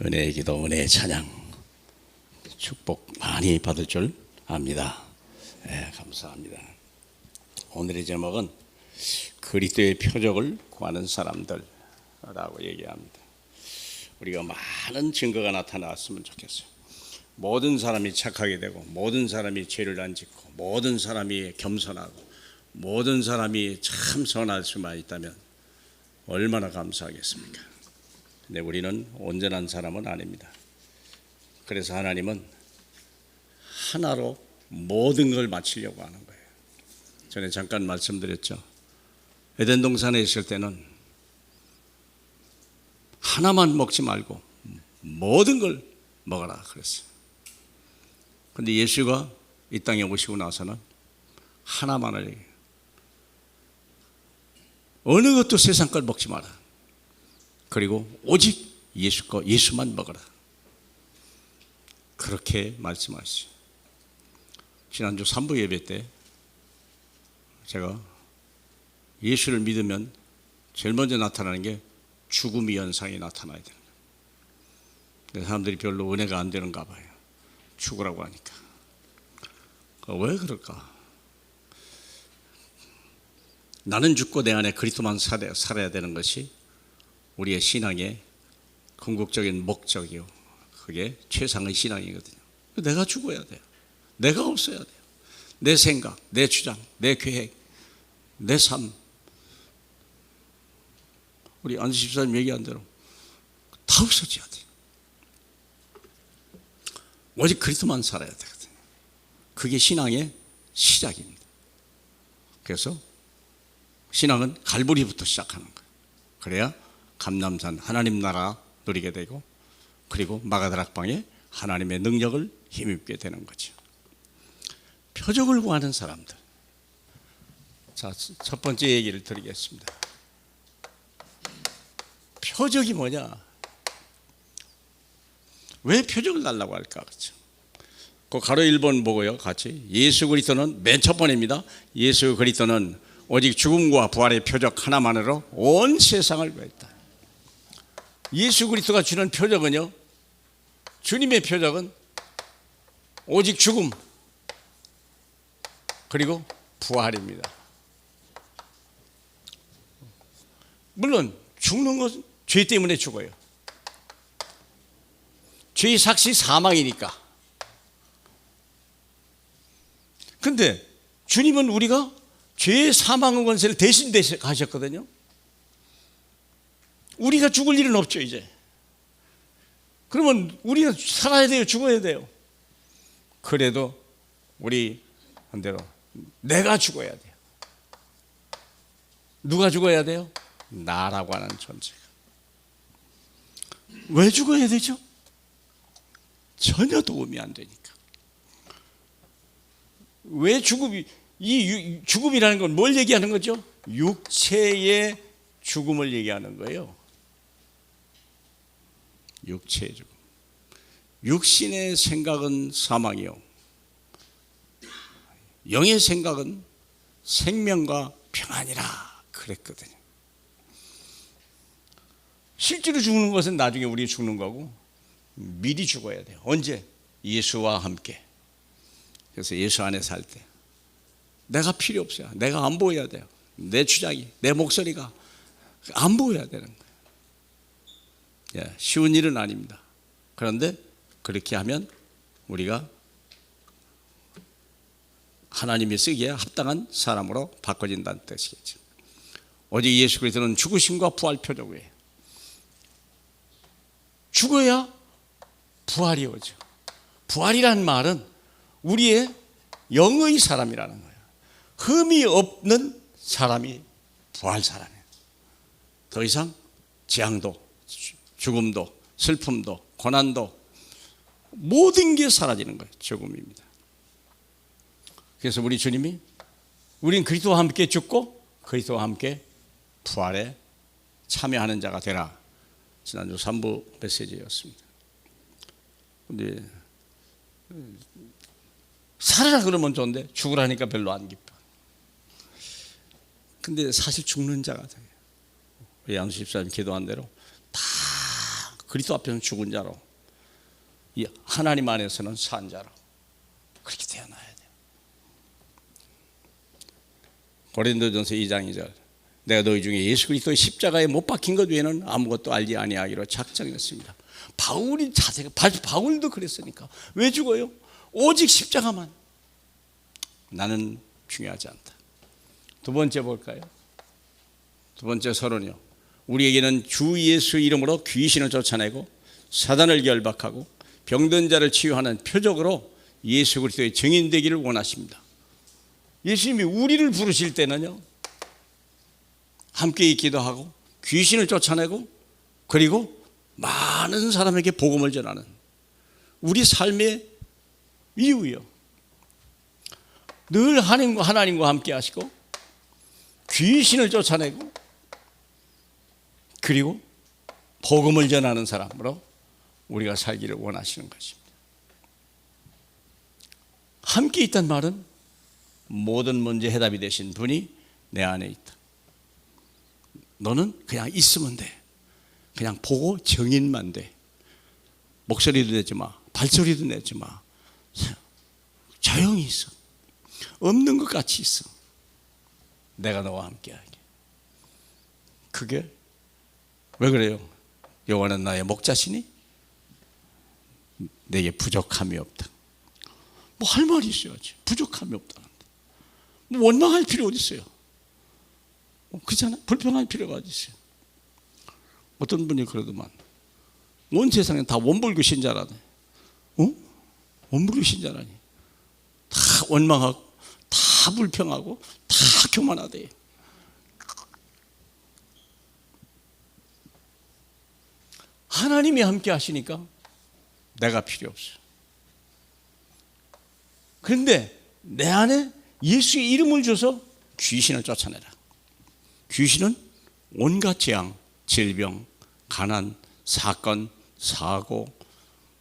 은혜의 기도, 은혜의 찬양, 축복 많이 받을 줄 압니다. 감사합니다. 오늘의 제목은 그리스도의 표적을 구하는 사람들라고 얘기합니다. 우리가 많은 증거가 나타났으면 좋겠어요. 모든 사람이 착하게 되고, 모든 사람이 죄를 안 짓고, 모든 사람이 겸손하고, 모든 사람이 참 선할 수만 있다면 얼마나 감사하겠습니까? 근데 우리는 온전한 사람은 아닙니다. 그래서 하나님은 하나로 모든 걸 마치려고 하는 거예요. 전에 잠깐 말씀드렸죠. 에덴 동산에 있을 때는 하나만 먹지 말고 모든 걸 먹어라 그랬어요. 근데 예수가 이 땅에 오시고 나서는 하나만을 얘기해요. 어느 것도 세상 걸 먹지 마라. 그리고 오직 예수 거, 예수만 먹어라. 그렇게 말씀하시죠. 지난주 3부 예배 때 제가 예수를 믿으면 제일 먼저 나타나는 게 죽음의 현상이 나타나야 되는 거예요. 사람들이 별로 은혜가 안 되는가 봐요. 죽으라고 하니까. 왜 그럴까? 나는 죽고 내 안에 그리스도만 살아야 되는 것이 우리의 신앙의 궁극적인 목적이요, 그게 최상의 신앙이거든요. 내가 죽어야 돼요. 내가 없어야 돼요. 내 생각, 내 주장, 내 계획, 내 삶. 우리 안수 집사님 얘기한 대로 다 없어져야 돼요. 오직 그리스도만 살아야 되거든요. 그게 신앙의 시작입니다. 그래서 신앙은 갈보리부터 시작하는 거예요. 그래야 감람산 하나님 나라 누리게 되고, 그리고 마가다락방에 하나님의 능력을 힘입게 되는 거죠. 표적을 구하는 사람들. 자, 첫 번째 얘기를 드리겠습니다. 표적이 뭐냐? 왜 표적을 달라고 할까? 그렇죠? 그 가로 1번 보고요, 같이. 예수 그리스도는 맨 첫 번입니다. 예수 그리스도는 오직 죽음과 부활의 표적 하나만으로 온 세상을 구했다. 예수 그리스도가 주는 표적은요, 주님의 표적은 오직 죽음 그리고 부활입니다. 물론 죽는 것은 죄 때문에 죽어요. 죄의 삭시 사망이니까. 근데 주님은 우리가 죄의 사망의 권세를 대신 가셨거든요. 우리가 죽을 일은 없죠, 이제. 그러면 우리는 살아야 돼요, 죽어야 돼요? 그래도 우리 반대로 내가 죽어야 돼요. 누가 죽어야 돼요? 나라고 하는 존재가. 왜 죽어야 되죠? 전혀 도움이 안 되니까. 왜 이 죽음이라는 건 뭘 얘기하는 거죠? 육체의 죽음을 얘기하는 거예요. 육체의 죽음. 육신의 생각은 사망이요, 영의 생각은 생명과 평안이라 그랬거든요. 실제로 죽는 것은 나중에 우리 죽는 거고, 미리 죽어야 돼요. 언제? 예수와 함께. 그래서 예수 안에 살 때 내가 필요 없어요. 내가 안 보여야 돼요. 내 주장이, 내 목소리가 안 보여야 되는 거예요. 쉬운 일은 아닙니다. 그런데 그렇게 하면 우리가 하나님이 쓰기에 합당한 사람으로 바꿔진다는 뜻이겠죠. 오직 예수 그리스도는 죽으심과 부활 표적이에요. 죽어야 부활이 오죠. 부활이라는 말은 우리의 영의 사람이라는 거예요. 흠이 없는 사람이 부활 사람이에요. 더 이상 재앙도, 죽음도, 슬픔도, 고난도 모든 게 사라지는 거예요. 죽음입니다. 그래서 우리 주님이 우린 그리스도와 함께 죽고 그리스도와 함께 부활에 참여하는 자가 되라. 지난주 3부 메시지였습니다. 근데 살아라 그러면 좋은데 죽으라니까 별로 안 기뻐. 근데 사실 죽는 자가 돼요. 우리 양수 집사님 기도한 대로 다 그리스도 앞에서는 죽은 자로, 이 하나님 안에서는 산 자로 그렇게 태어나야 돼요. 고린도전서 2장 2절, 내가 너희 중에 예수 그리스도의 십자가에 못 박힌 것 외에는 아무것도 알지 아니하기로 작정했습니다. 바울이 자세가, 바울도 그랬으니까. 왜 죽어요? 오직 십자가만. 나는 중요하지 않다. 두 번째 볼까요? 두 번째 서론이요. 우리에게는 주 예수 이름으로 귀신을 쫓아내고 사단을 결박하고 병든 자를 치유하는 표적으로 예수 그리스도의 증인되기를 원하십니다. 예수님이 우리를 부르실 때는요, 함께 있기도 하고 귀신을 쫓아내고 그리고 많은 사람에게 복음을 전하는 우리 삶의 이유요. 늘 하나님과 함께 하시고 귀신을 쫓아내고 그리고 복음을 전하는 사람으로 우리가 살기를 원하시는 것입니다. 함께 있단 말은 모든 문제 해답이 되신 분이 내 안에 있다. 너는 그냥 있으면 돼. 그냥 보고 정인만 돼. 목소리도 내지 마. 발소리도 내지 마. 조용히 있어. 없는 것 같이 있어. 내가 너와 함께하게. 그게 왜 그래요? 여호와는 나의 목자시니 내게 부족함이 없다. 뭐 할 말이 있어야지. 부족함이 없다는데 뭐 원망할 필요 어디 있어요? 그렇잖아. 불평할 필요가 어디 있어요? 어떤 분이 그러더만 온 세상에 다 원불교 신자라네. 원불교 신자라니. 다 원망하고 다 불평하고 다 교만하대. 하나님이 함께 하시니까 내가 필요 없어. 그런데 내 안에 예수의 이름을 줘서 귀신을 쫓아내라. 귀신은 온갖 재앙, 질병, 가난, 사건, 사고,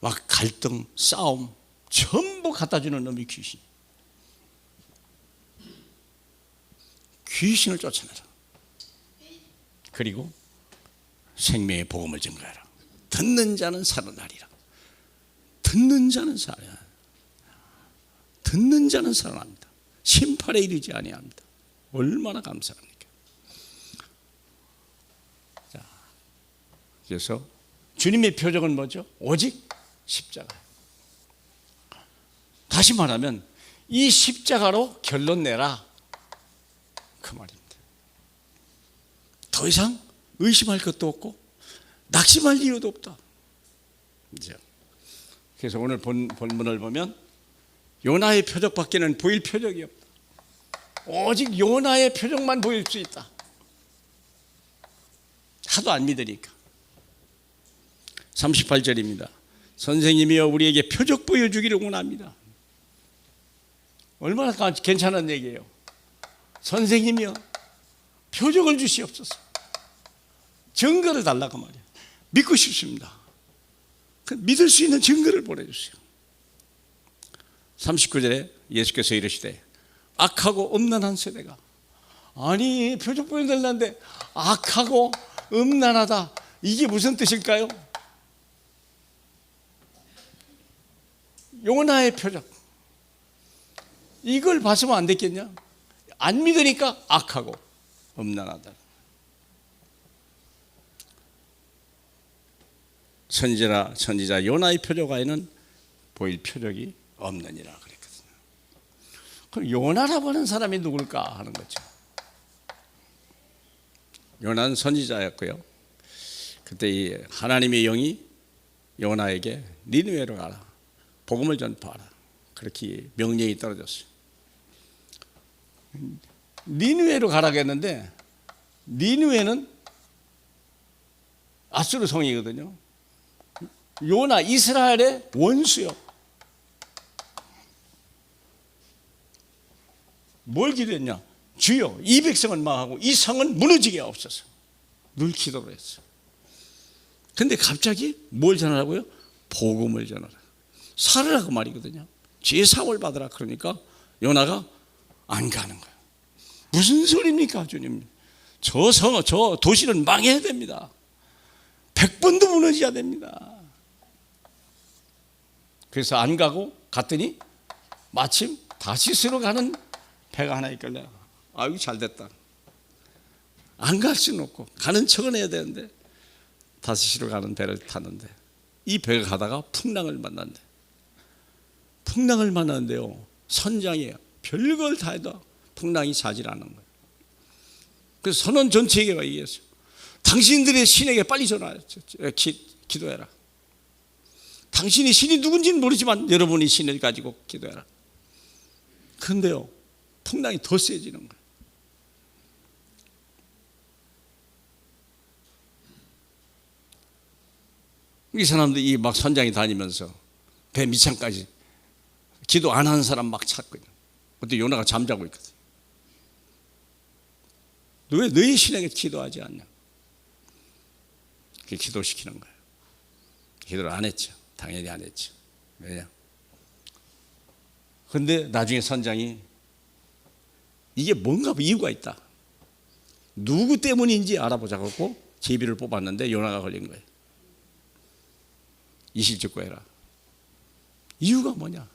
막 갈등, 싸움 전부 갖다 주는 놈이 귀신. 귀신을 쫓아내라. 그리고 생명의 복음을 증거하라. 듣는 자는 살아나리라. 듣는 자는 살아나. 듣는 자는 살아납니다. 심판에 이르지 아니합니다. 얼마나 감사합니까? 자, 그래서 주님의 표적은 뭐죠? 오직 십자가. 다시 말하면 이 십자가로 결론 내라, 그 말입니다. 더 이상 의심할 것도 없고 낙심할 이유도 없다. 그래서 오늘 본문을 보면 요나의 표적밖에는 보일 표적이 없다. 오직 요나의 표적만 보일 수 있다. 하도 안 믿으니까. 38절입니다. 선생님이여 우리에게 표적 보여주기를 원합니다. 얼마나 괜찮은 얘기예요. 선생님이여 표적을 주시옵소서. 증거를 달라고 말이에요. 믿고 싶습니다. 믿을 수 있는 증거를 보내주세요. 39절에 예수께서 이르시되 악하고 음란한 세대가, 아니 표적 보여달라는데 악하고 음란하다, 이게 무슨 뜻일까요? 요나의 표적, 이걸 봤으면 안 됐겠냐? 안 믿으니까 악하고 음란하다. 선지자 요나의 표적 외에는 보일 표적이 없느니라 그랬거든요. 그럼 요나라고 하는 사람이 누굴까 하는 거죠. 요나는 선지자였고요. 그때 이 하나님의 영이 요나에게 니느웨로 가라, 복음을 전파하라, 그렇게 명령이 떨어졌어요. 니느웨로 가라고 했는데 니느웨는 아수르 성이거든요. 요나 이스라엘의 원수요. 뭘 기도했냐? 주여 이 백성을 망하고 이 성은 무너지게 하옵소서. 늘 기도를 했어요. 근데 갑자기 뭘 전하라고요? 복음을 전하라. 살으라고 말이거든요. 죄사함을 받으라. 그러니까 요나가 안 가는 거예요. 무슨 소리입니까 주님? 저 도시는 망해야 됩니다. 100번도 무너져야 됩니다. 그래서 안 가고 갔더니 마침 다시스로 가는 배가 하나 있길래 아이고 잘됐다. 안 갈 수는 없고 가는 척은 해야 되는데 다시스로 가는 배를 탔는데 이 배가 가다가 풍랑을 만난대. 풍랑을 만났는데요, 선장이 별걸 다 해도 풍랑이 사질 않는 거예요. 그래서 선원 전체에게 얘기했어요. 당신들의 신에게 빨리 전화해 기도해라. 당신이 신이 누군지는 모르지만 여러분이 신을 가지고 기도해라. 그런데요, 풍랑이 더 세지는 거예요. 이 사람들이 막 선장이 다니면서 배 밑창까지 기도 안 하는 사람 막 찾고 있는. 그때 요나가 잠자고 있거든. 너 왜 너희 신에게 기도하지 않냐? 그렇게 기도시키는 거예요. 기도를 안 했죠. 당연히 안 했죠. 왜냐? 그런데 나중에 선장이 이게 뭔가 이유가 있다. 누구 때문인지 알아보자고 하고 제비를 뽑았는데 요나가 걸린 거예요. 이실직고해라. 이유가 뭐냐?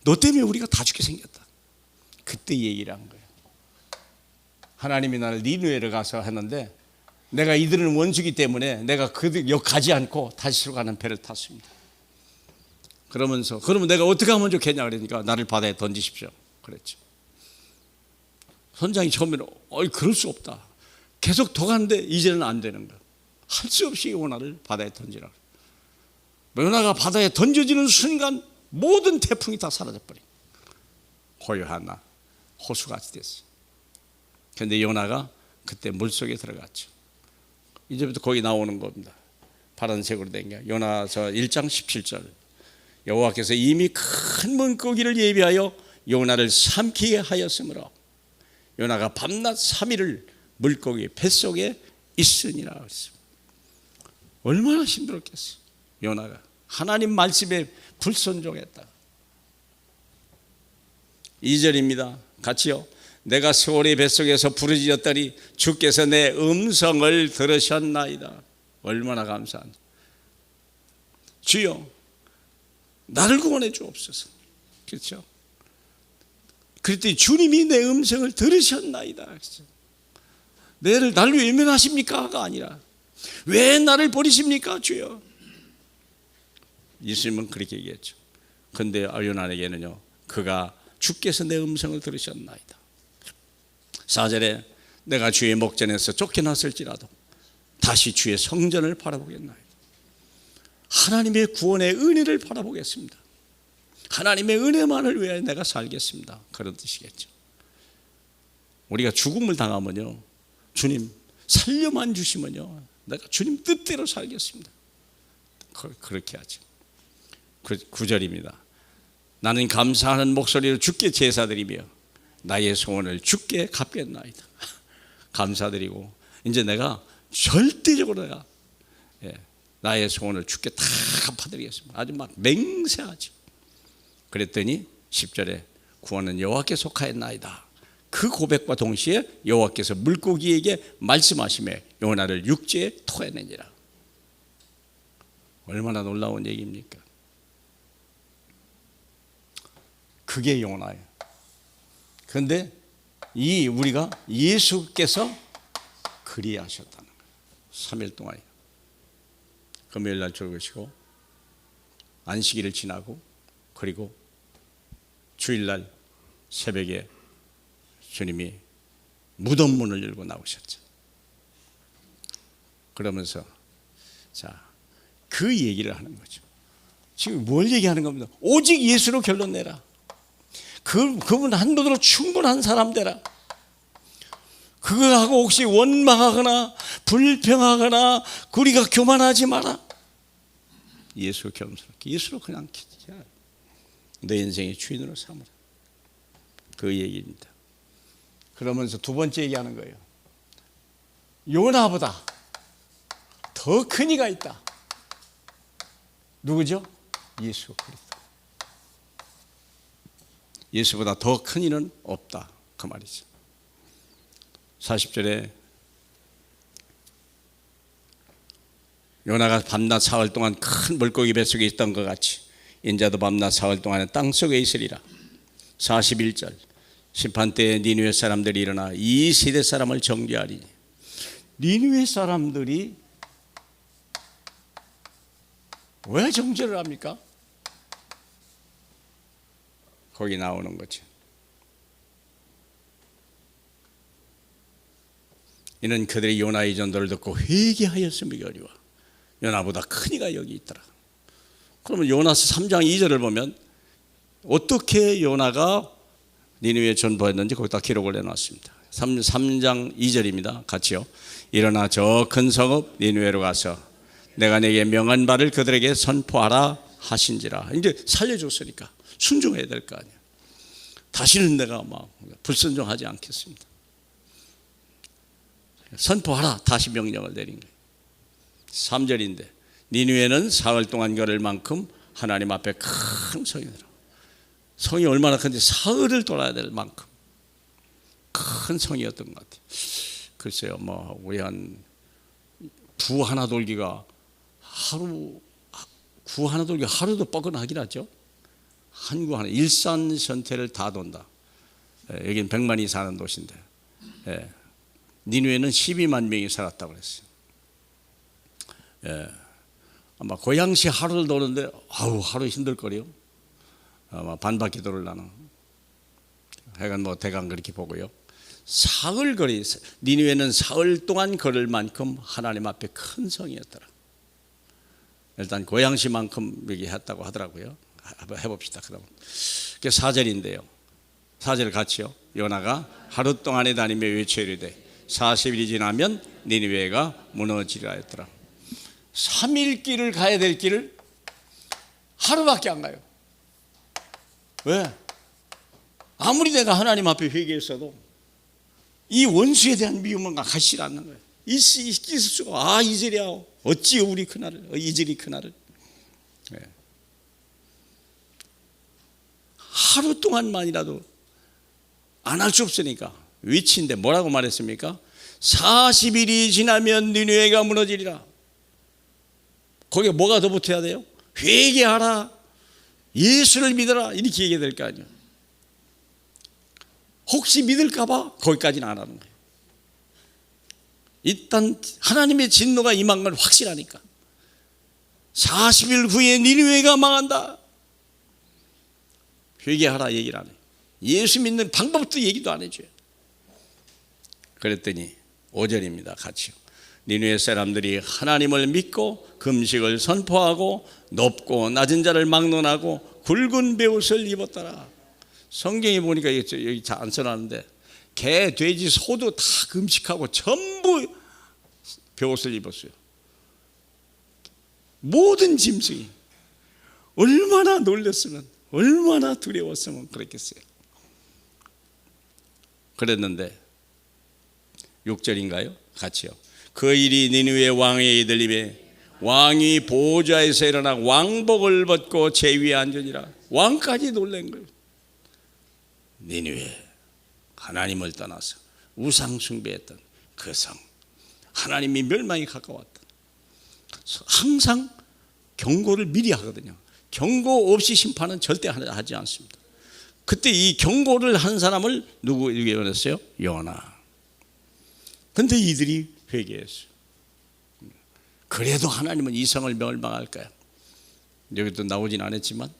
너 때문에 우리가 다 죽게 생겼다. 그때 얘기를 한 거예요. 하나님이 나를 니느웨를 가서 했는데 내가 이들은 원수기 때문에 내가 그들 가지 않고 다시스로 가는 배를 탔습니다. 그러면서 그러면 내가 어떻게 하면 좋겠냐 그러니까 나를 바다에 던지십시오 그랬죠. 선장이 처음에는 그럴 수 없다. 계속 더 가는데 이제는 안 되는 거야. 할 수 없이 요나를 바다에 던지라. 요나가 바다에 던져지는 순간 모든 태풍이 다 사라져버린 고요한 호수같이 됐어. 그런데 요나가 그때 물속에 들어갔죠. 이제부터 거기 나오는 겁니다. 파란색으로 된 게 요나서 1장 17절. 여호와께서 이미 큰 물고기를 예비하여 요나를 삼키게 하였으므로 요나가 밤낮 3일을 물고기 뱃속에 있으니라 했습니다. 얼마나 힘들었겠어요. 요나가 하나님 말씀에 불순종했다. 2절입니다. 같이요. 내가 스올의 뱃속에서 부르짖었더니 주께서 내 음성을 들으셨나이다. 얼마나 감사한지. 주여 나를 구원해 주옵소서. 그렇죠? 그랬더니 주님이 내 음성을 들으셨나이다. 나를 외면하십니까가 아니라 왜 나를 버리십니까 주여. 예수님은 그렇게 얘기했죠. 그런데 요나에게는요, 그가 주께서 내 음성을 들으셨나이다. 4절에 내가 주의 목전에서 쫓겨났을지라도 다시 주의 성전을 바라보겠나이다. 하나님의 구원의 은혜를 바라보겠습니다. 하나님의 은혜만을 위해 내가 살겠습니다. 그런 뜻이겠죠. 우리가 죽음을 당하면요, 주님 살려만 주시면요, 내가 주님 뜻대로 살겠습니다. 그렇게 하죠. 9절입니다. 나는 감사하는 목소리로 주께 제사드리며 나의 소원을 주께 갚겠나이다. 감사드리고 이제 내가 절대적으로 내가 나의 소원을 주께 다 갚아드리겠습니다. 아주 막 맹세하죠. 그랬더니 10절에 구원은 여호와께 속하였나이다. 그 고백과 동시에 여호와께서 물고기에게 말씀하시매 요나를 육지에 토해내니라. 얼마나 놀라운 얘기입니까? 그게 요나예요. 그런데 우리가 예수께서 그리하셨다는 거예요. 3일 동안 금요일 날 죽으시고 안식일을 지나고 그리고 주일날 새벽에 주님이 무덤 문을 열고 나오셨죠. 그러면서 그 얘기를 하는 거죠. 지금 뭘 얘기하는 겁니다. 오직 예수로 결론 내라. 그분 한 분으로 충분한 사람 되라. 그거하고 혹시 원망하거나 불평하거나 우리가 교만하지 마라. 예수 겸손하게 예수로 그냥 내 인생의 주인으로 삼으라. 그 얘기입니다. 그러면서 두 번째 얘기하는 거예요. 요나보다 더 큰 이가 있다. 누구죠? 예수 그리스도. 예수보다 더 큰 이는 없다. 그 말이죠. 40절에 요나가 밤낮 사흘 동안 큰 물고기 뱃속에 있던 것 같이 인자도 밤낮 사흘 동안은 땅속에 있으리라. 41절 심판 때에 니느웨 사람들이 일어나 이 세대 사람을 정죄하리니. 니느웨 사람들이 왜 정죄를 합니까? 거기 나오는 거죠. 이는 그들이 요나의 전도를 듣고 회개하였음이 여리와 요나보다 큰 이가 여기 있더라. 그러면 요나서 3장 2절을 보면 어떻게 요나가 니느웨에 전도했는지 거기다 기록을 해놨습니다. 3장 2절입니다. 같이요. 일어나 저 큰 성읍 니느웨로 가서 내가 내게 명한 바를 그들에게 선포하라 하신지라. 이제 살려줬으니까 순종해야 될 거 아니야. 다시는 내가 막 불순종하지 않겠습니다. 선포하라. 다시 명령을 내린 거예요. 3절인데 니느웨는 사흘 동안 걸을 만큼 하나님 앞에 큰 성이더라. 성이 얼마나 큰지 사흘을 돌아야 될 만큼 큰 성이었던 것 같아요. 글쎄요, 뭐 우리 한 구 하나 돌기가 하루도 뻐근하긴 하죠. 한 구 하나 일산 전체를 다 돈다. 여긴 100만이 사는 도시인데 니느웨는 12만 명이 살았다고 그랬어요. 아마 고양시 하루를 도는데 하루 힘들 거래요. 아마 반바퀴 돌으려나. 하여간 뭐 대강 그렇게 보고요. 사흘 거리, 니느웨는 사흘 동안 걸을 만큼 하나님 앞에 큰 성이었더라. 일단 고양시만큼 여기 했다고 하더라고요. 한번 해봅시다. 그다음 4절인데요. 4절 같이요. 요나가 하루 동안에 다니며 외쳐 이르되 40일이 지나면 니느웨가 무너지리라 했더라. 3일 길을 가야 될 길을 하루밖에 안 가요. 왜? 아무리 내가 하나님 앞에 회개했어도 이 원수에 대한 미움은 가시지 않는 거예요. 있을 수가 이절이야. 어찌 우리 그날을 이절이 그날을. 네. 하루 동안만이라도 안 할 수 없으니까 위치인데 뭐라고 말했습니까? 40일이 지나면 니느웨가 무너지리라. 거기에 뭐가 더 붙어야 돼요? 회개하라. 예수를 믿어라. 이렇게 얘기해야 될 거 아니에요. 혹시 믿을까봐 거기까지는 안 하는 거예요. 일단 하나님의 진노가 임한 건 확실하니까 40일 후에 니느웨가 망한다. 회개하라 얘기를 안 해요. 예수 믿는 방법도 얘기도 안 해줘요. 그랬더니 5절입니다. 같이요. 니느웨 사람들이 하나님을 믿고 금식을 선포하고 높고 낮은 자를 막론하고 굵은 베옷을 입었더라. 성경에 보니까 여기 잘 안 써놨는데 개, 돼지, 소도 다 금식하고 전부 베옷을 입었어요. 모든 짐승이 얼마나 놀랐으면 얼마나 두려웠으면 그랬겠어요. 그랬는데 6절인가요? 같이요. 그 일이 니느웨 왕의 이들림에 왕이 보좌에서 일어나 왕복을 벗고 제 위에 앉으니라. 왕까지 놀란 거예요. 니느웨, 하나님을 떠나서 우상 숭배했던 그 성, 하나님이 멸망이 가까웠다. 항상 경고를 미리 하거든요. 경고 없이 심판은 절대 하지 않습니다. 그때 이 경고를 한 사람을 누구에게 보냈어요? 요나. 근데 이들이 회개했어요. 그래도 하나님은 이 성을 멸망할까요? 여기도 나오진 않았지만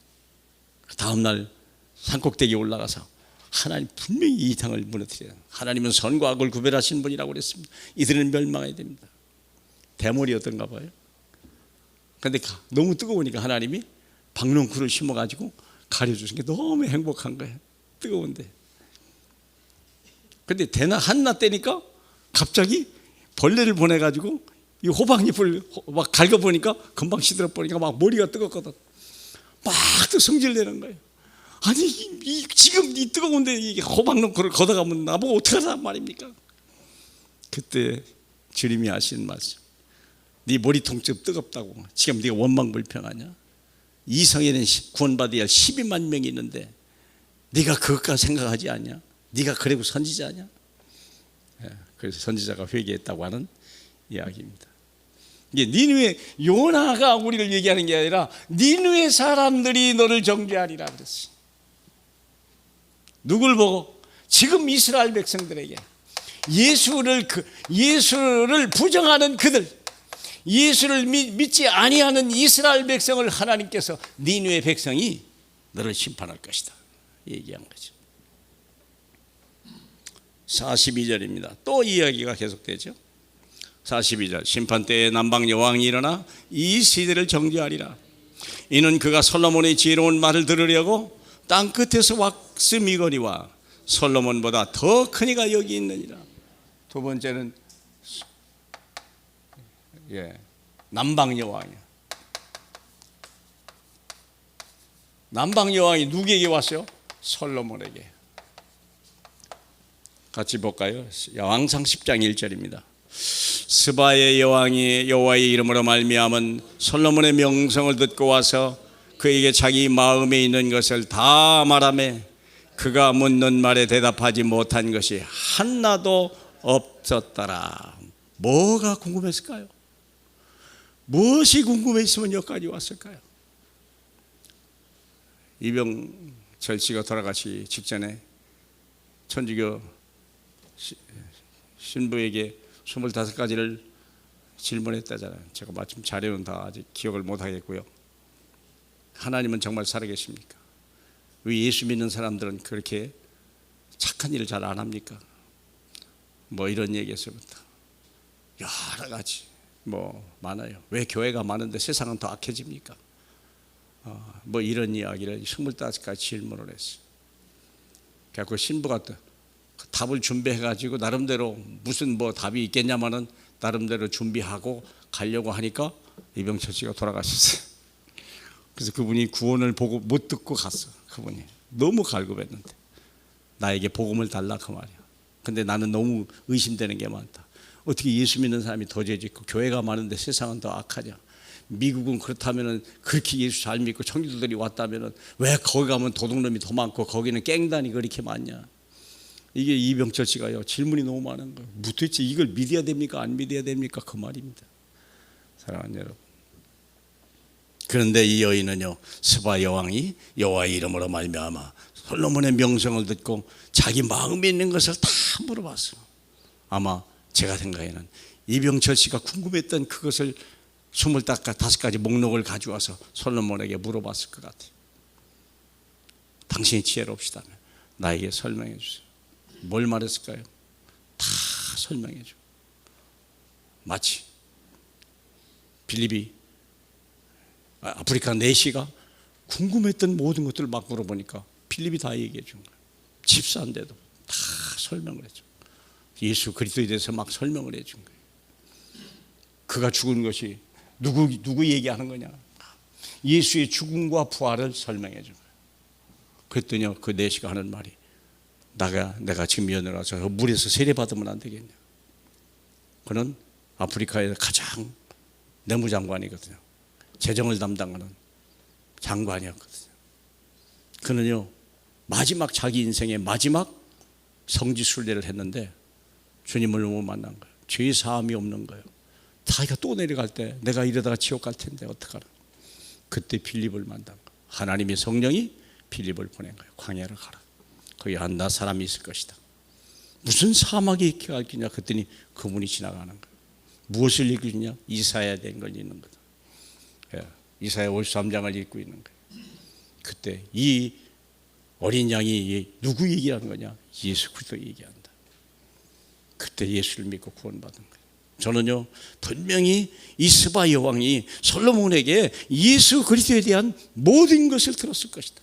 다음날 산꼭대기에 올라가서 하나님 분명히 이 성을 무너뜨려요. 하나님은 선과 악을 구별하신 분이라고 그랬습니다. 이들은 멸망해야 됩니다. 대머리였던가 봐요. 그런데 너무 뜨거우니까 하나님이 박농쿨을 심어가지고 가려주신 게 너무 행복한 거예요. 뜨거운데. 근데 한낮 때니까 갑자기 벌레를 보내가지고 이 호박잎을 막 갈겨보니까 금방 시들어버리니까 막 머리가 뜨겁거든. 막 또 성질내는 거예요. 아니 지금 이 뜨거운데 이 호박농쿨을 걷어가면 나보고 어떻게 하란 말입니까? 그때 주님이 하신 말씀. 네 머리통 좀 뜨겁다고. 지금 네가 원망불평하냐? 이 성에는 구원받아야 12만 명이 있는데 네가 그것까지 생각하지 않냐? 네가 그래도 선지자냐? 그래서 선지자가 회개했다고 하는 이야기입니다. 이게 니느웨 요나가 우리를 얘기하는 게 아니라 니느웨 사람들이 너를 정죄하리라 그랬어요. 누굴 보고? 지금 이스라엘 백성들에게 예수를 부정하는 그들, 예수를 믿지 아니하는 이스라엘 백성을 하나님께서 니느웨 백성이 너를 심판할 것이다 얘기한 거죠. 42절입니다. 또 이야기가 계속되죠. 42절 심판 때에 남방 여왕이 일어나 이 시대를 정죄하리라. 이는 그가 솔로몬의 지혜로운 말을 들으려고 땅 끝에서 왁스미거리와 솔로몬보다 더 큰 이가 여기 있느니라. 두 번째는 남방 여왕이야. 남방 여왕이 누구에게 왔어요? 솔로몬에게. 같이 볼까요? 왕상 10장 1절입니다. 스바의 여왕이 여호와의 이름으로 말미암은 솔로몬의 명성을 듣고 와서 그에게 자기 마음에 있는 것을 다 말하며 그가 묻는 말에 대답하지 못한 것이 하나도 없었더라. 뭐가 궁금했을까요? 무엇이 궁금했으면 여기까지 왔을까요? 이병철 씨가 돌아가시 직전에 천주교 신부에게 25가지를 질문했다잖아요. 제가 마침 자료는 다 아직 기억을 못하겠고요. 하나님은 정말 살아계십니까? 왜 예수 믿는 사람들은 그렇게 착한 일을 잘 안 합니까? 뭐 이런 얘기에서부터 여러 가지 많아요. 왜 교회가 많은데 세상은 더 악해집니까? 뭐 이런 이야기를 25가지 질문을 했어요. 그래서 신부가 답을 준비해가지고 나름대로 무슨 답이 있겠냐마는 나름대로 준비하고 가려고 하니까 이병철 씨가 돌아가셨어요. 그래서 그분이 구원을 보고 못 듣고 갔어. 그분이 너무 갈급했는데 나에게 복음을 달라 그 말이야. 근데 나는 너무 의심되는 게 많다. 어떻게 예수 믿는 사람이 더 죄 짓고 교회가 많은데 세상은 더 악하냐? 미국은 그렇다면은 그렇게 예수 잘 믿고 청교도들이 왔다면은 왜 거기 가면 도둑놈이 더 많고 거기는 깽단이 그렇게 많냐? 이게 이병철 씨가요 질문이 너무 많은 거예요. 도대체 이걸 믿어야 됩니까? 안 믿어야 됩니까? 그 말입니다. 사랑하는 여러분. 그런데 이 여인은요 스바 여왕이 여호와의 이름으로 말미암아 솔로몬의 명성을 듣고 자기 마음에 있는 것을 다 물어봤어요. 아마 제가 생각에는 이병철 씨가 궁금했던 그것을 25가지 목록을 가져와서 솔로몬에게 물어봤을 것 같아요. 당신이 지혜롭시다면 나에게 설명해 주세요. 뭘 말했을까요? 다 설명해 줘. 마치 빌립이 아프리카 내시가 궁금했던 모든 것들을 막 물어보니까 필립이 다 얘기해 준 거예요. 집사인데도 다 설명을 해줘. 예수 그리스도에 대해서 막 설명을 해준 거예요. 그가 죽은 것이 누구 얘기하는 거냐? 예수의 죽음과 부활을 설명해 준 거예요. 그랬더니 그 내시가 하는 말이 내가 지금 면허를 와서 물에서 세례받으면 안 되겠냐? 그는 아프리카의 가장 내무장관이거든요. 재정을 담당하는 장관이었거든요. 그는요 마지막 자기 인생의 마지막 성지순례를 했는데 주님을 못 만난 거예요. 죄 사함이 없는 거예요. 자기가 또 내려갈 때 내가 이러다가 지옥 갈 텐데 어떡하나. 그때 빌립을 만난 거예요. 하나님의 성령이 빌립을 보낸 거예요. 광야를 가라. 거기 한 사람이 있을 것이다. 무슨 사막에 이렇게 갈기냐 그랬더니 그분이 지나가는 거예요. 무엇을 읽고 있냐? 이사야 된 걸 읽는 거다. 이사야 53장을 읽고 있는 거예요. 그때 이 어린 양이 누구 얘기하는 거냐? 예수 그리스도 얘기한다. 그때 예수를 믿고 구원받은 거예요. 저는요 분명히 이 스바 여왕이 솔로몬에게 예수 그리스도에 대한 모든 것을 들었을 것이다.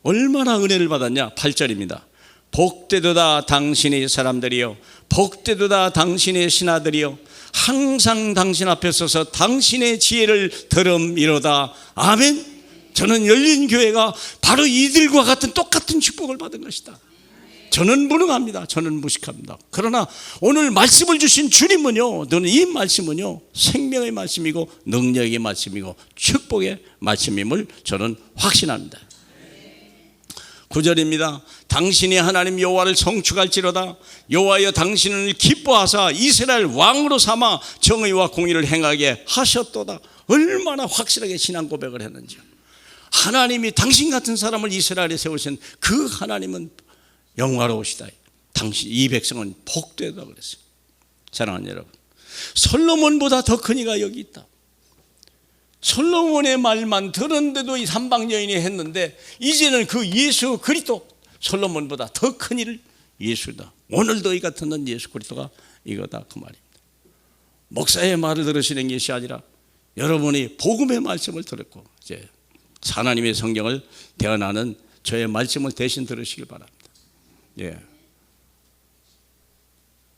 얼마나 은혜를 받았냐? 8절입니다. 복되도다 당신의 사람들이여, 복되도다 당신의 신하들이여, 항상 당신 앞에 서서 당신의 지혜를 들음이로다. 아멘. 저는 열린 교회가 바로 이들과 같은 똑같은 축복을 받은 것이다. 저는 무능합니다. 저는 무식합니다. 그러나 오늘 말씀을 주신 주님은요, 저는 이 말씀은요 생명의 말씀이고 능력의 말씀이고 축복의 말씀임을 저는 확신합니다. 9절입니다. 당신이 하나님 여호와를 성축할지로다. 여호와여 당신을 기뻐하사 이스라엘 왕으로 삼아 정의와 공의를 행하게 하셨도다. 얼마나 확실하게 신앙 고백을 했는지요. 하나님이 당신 같은 사람을 이스라엘에 세우신 그 하나님은 영화로우시다. 당신 이 백성은 복되다 그랬어요. 사랑하는 여러분, 솔로몬보다 더 큰 이가 여기 있다. 솔로몬의 말만 들었는데도 이 삼방 여인이 했는데 이제는 그 예수 그리스도 솔로몬보다 더 큰 일 예수다. 오늘도 이 같은 예수 그리스도가 이거다 그 말입니다. 목사의 말을 들으시는 것이 아니라 여러분이 복음의 말씀을 들었고 이제 하나님의 성경을 대언하는 저의 말씀을 대신 들으시길 바랍니다. 예.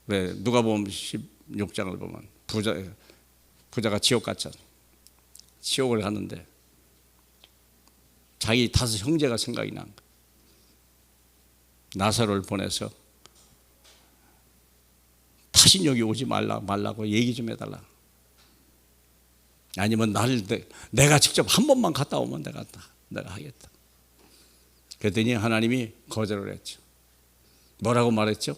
왜 누가복음 16장을 보면 부자가 지옥 갔잖아. 지옥을 갔는데 자기 5 형제가 생각이 난 거야. 나사로를 보내서 다시 여기 오지 말라고 얘기 좀 해달라. 아니면 내가 직접 한 번만 갔다 오면 내가 하겠다. 그랬더니 하나님이 거절을 했죠. 뭐라고 말했죠?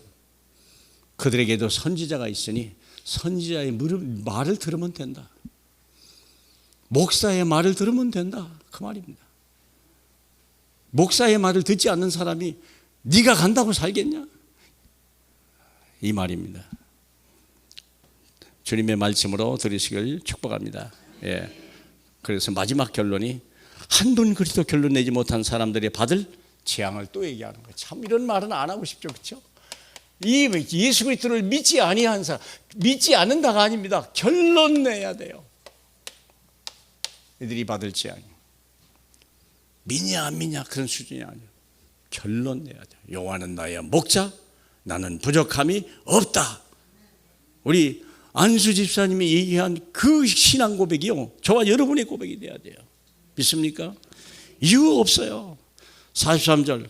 그들에게도 선지자가 있으니 선지자의 말을 들으면 된다. 목사의 말을 들으면 된다. 그 말입니다. 목사의 말을 듣지 않는 사람이 네가 간다고 살겠냐? 이 말입니다. 주님의 말씀으로 들으시길 축복합니다. 예. 그래서 마지막 결론이 한돈 그리스도 결론 내지 못한 사람들이 받을 재앙을 또 얘기하는 거예요. 참 이런 말은 안 하고 싶죠, 그렇죠? 이 예수 그리스도를 믿지 아니한 사람, 믿지 않는다가 아닙니다. 결론 내야 돼요. 이들이 받을 재앙이 믿냐 안 믿냐 그런 수준이 아니에요. 결론 내야 돼요. 여호와는 나의 목자, 나는 부족함이 없다. 우리 안수 집사님이 얘기한 그 신앙 고백이요, 저와 여러분의 고백이 돼야 돼요. 믿습니까? 이유 없어요. 43절,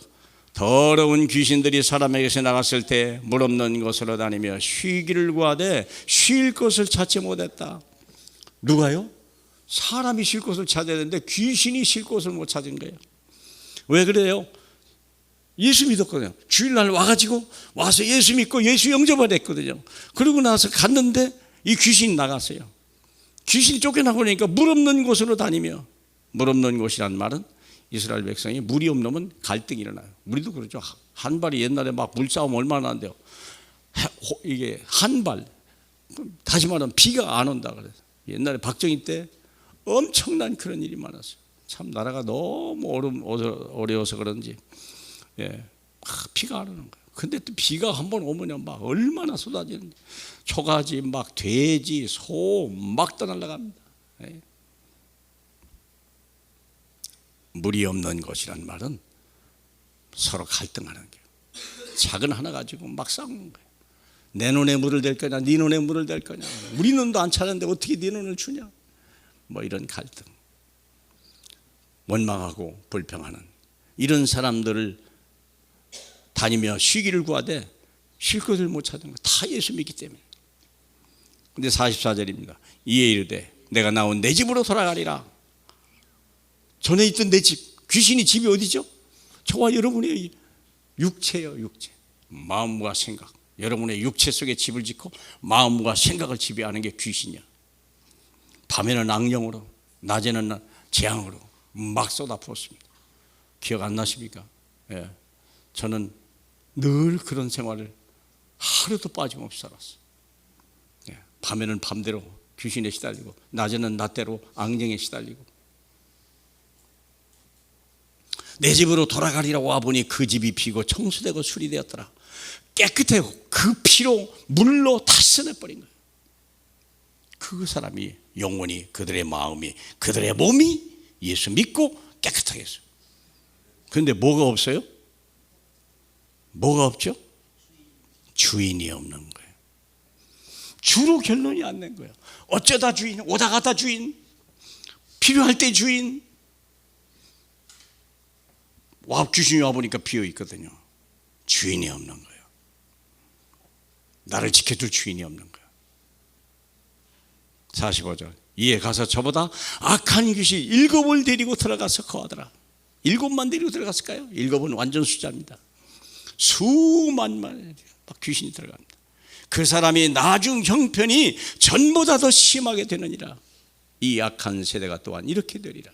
더러운 귀신들이 사람에게서 나갔을 때 물 없는 곳으로 다니며 쉬기를 구하되 쉴 곳을 찾지 못했다. 누가요? 사람이 쉴 곳을 찾아야 되는데 귀신이 쉴 곳을 못 찾은 거예요. 왜 그래요? 예수 믿었거든요. 주일날 와서 예수 믿고 예수 영접을 했거든요. 그러고 나서 갔는데 이 귀신이 나갔어요. 귀신이 쫓겨나고 그러니까 물 없는 곳으로 다니며, 물 없는 곳이란 말은 이스라엘 백성이 물이 없으면 갈등이 일어나요. 우리도 그렇죠. 한발이 옛날에 막 물싸움 얼마나 한대요. 이게 한발, 다시 말하면 비가 안 온다 그래서 옛날에 박정희 때 엄청난 그런 일이 많았어요. 참 나라가 너무 어려워서 그런지 비가 안 오는 거예요. 근데 또 비가 한번 오면 막 얼마나 쏟아지는지, 초가지 막 돼지, 소 막 떠날라갑니다. 물이 없는 곳이란 말은 서로 갈등하는 거예요. 작은 하나 가지고 막 싸우는 거예요. 내 눈에 물을 댈 거냐, 네 눈에 물을 댈 거냐, 우리 눈도 안 차는데 어떻게 네 눈을 주냐, 뭐 이런 갈등, 원망하고 불평하는 이런 사람들을 다니며 쉬기를 구하되 쉴 것을 못 찾는 거 다 예수 믿기 때문에. 근데 44절입니다. 이에 이르되 내가 나온 내 집으로 돌아가리라. 전에 있던 내 집, 귀신이 집이 어디죠? 저와 여러분의 육체예요. 육체, 마음과 생각. 여러분의 육체 속에 집을 짓고 마음과 생각을 지배하는 게 귀신이야. 밤에는 악령으로, 낮에는 재앙으로 막 쏟아부었습니다. 기억 안 나십니까? 예. 저는 늘 그런 생활을 하루도 빠짐없이 살았어요. 예. 밤에는 밤대로 귀신에 시달리고 낮에는 낮대로 악령에 시달리고. 내 집으로 돌아가리라고 와보니 그 집이 비고 청소되고 수리되었더라. 깨끗해요. 그 피로 물로 다 씻어내버린 거예요. 그 사람이 영혼이, 그들의 마음이, 그들의 몸이 예수 믿고 깨끗하게 했어요. 그런데 뭐가 없어요? 뭐가 없죠? 주인이 없는 거예요. 주로 결론이 안 난 거예요. 어쩌다 주인, 오다 가다 주인, 필요할 때 주인. 귀신이 와보니까 비어있거든요. 주인이 없는 거예요. 나를 지켜줄 주인이 없는 거예요. 45절, 이에 가서 저보다 악한 귀신 7을 데리고 들어가서 거하더라. 7만 데리고 들어갔을까요? 7은 완전 숫자입니다. 수만만 막 귀신이 들어갑니다. 그 사람이 나중 형편이 전보다 더 심하게 되느니라. 이 악한 세대가 또한 이렇게 되리라.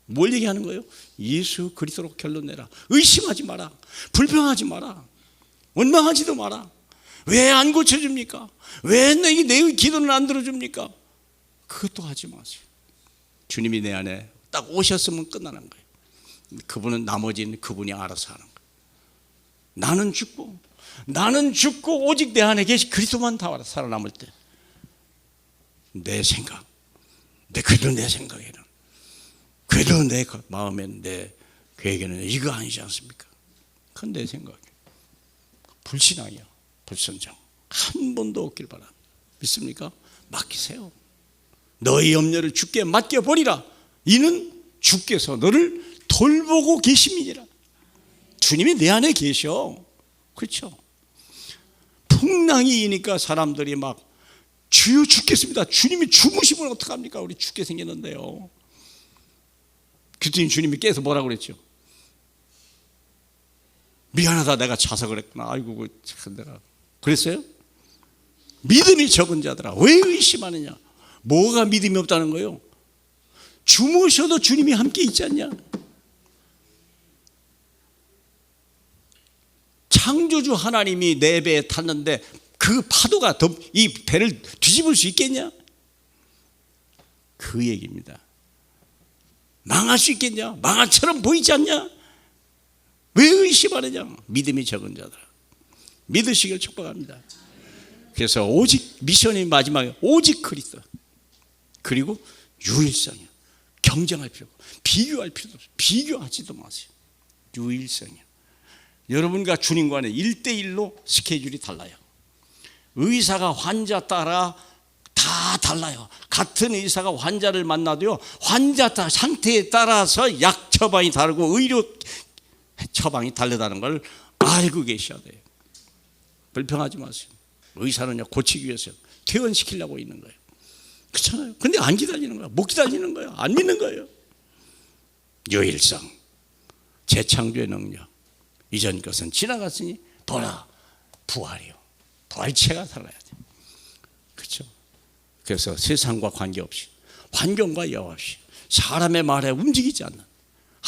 뭘 얘기하는 거예요? 예수 그리스도로 결론 내라. 의심하지 마라. 불평하지 마라. 원망하지도 마라. 왜 안 고쳐줍니까? 왜 내 기도는 안 들어줍니까? 그것도 하지 마세요. 주님이 내 안에 딱 오셨으면 끝나는 거예요. 그분은 나머지는 그분이 알아서 하는 거예요. 나는 죽고 오직 내 안에 계신 그리스도만 다 살아남을 때 내 생각, 그래도 내 생각에는, 그래도 내 마음엔, 내 계획에는 이거 아니지 않습니까? 그건 내 생각이에요. 불신앙이야. 불선정 한 번도 없길 바랍니다. 믿습니까? 맡기세요. 너의 염려를 주께 맡겨버리라. 이는 주께서 너를 돌보고 계심이니라. 주님이 내 안에 계셔. 그렇죠? 풍랑이 이니까 사람들이 막 주여 죽겠습니다. 주님이 주무시면 어떡합니까? 우리 죽게 생겼는데요. 그랬더니 주님이 깨서 뭐라고 그랬죠? 미안하다, 내가 자석을 했구나. 아이고 참 내가 그랬어요? 믿음이 적은 자들아 왜 의심하느냐? 뭐가 믿음이 없다는 거예요? 주무셔도 주님이 함께 있지 않냐? 창조주 하나님이 내 배에 탔는데 그 파도가 이 배를 뒤집을 수 있겠냐? 그 얘기입니다. 망할 수 있겠냐? 망한처럼 보이지 않냐? 왜 의심하느냐? 믿음이 적은 자들아 믿으시길 축복합니다. 그래서 오직 미션이 마지막에 오직 그리스도, 그리고 유일성이야. 경쟁할 필요 없고 비교할 필요도 없어요. 비교하지도 마세요. 유일성이야. 여러분과 주님과는 1대1로 스케줄이 달라요. 의사가 환자 따라 다 달라요. 같은 의사가 환자를 만나도요, 환자 상태에 따라서 약 처방이 다르고 의료 처방이 다르다는 걸 알고 계셔야 돼요. 불평하지 마세요. 의사는요, 고치기 위해서 퇴원시키려고 있는 거예요. 그렇잖아요. 근데 안 기다리는 거야. 못 기다리는 거야. 안 믿는 거예요. 유일성, 재창조의 능력, 이전 것은 지나갔으니 보라 부활이요. 부활체가 살아야 돼. 그렇죠? 그래서 세상과 관계없이, 환경과 여없이, 사람의 말에 움직이지 않는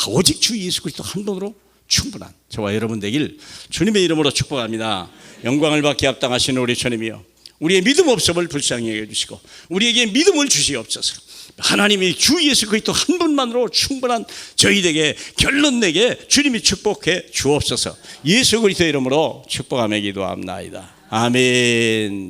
오직 주 예수 그리스도 한 분으로 충분한 저와 여러분 되길 주님의 이름으로 축복합니다. 영광을 받게 합당하시는 우리 주님이여, 우리의 믿음 없음을 불쌍히 여겨주시고 우리에게 믿음을 주시옵소서. 하나님이 주 예수 그리스도 한 분만으로 충분한 저희에게 결론 내게 주님이 축복해 주옵소서. 예수 그리스도의 이름으로 축복하며 기도합나이다. 아멘.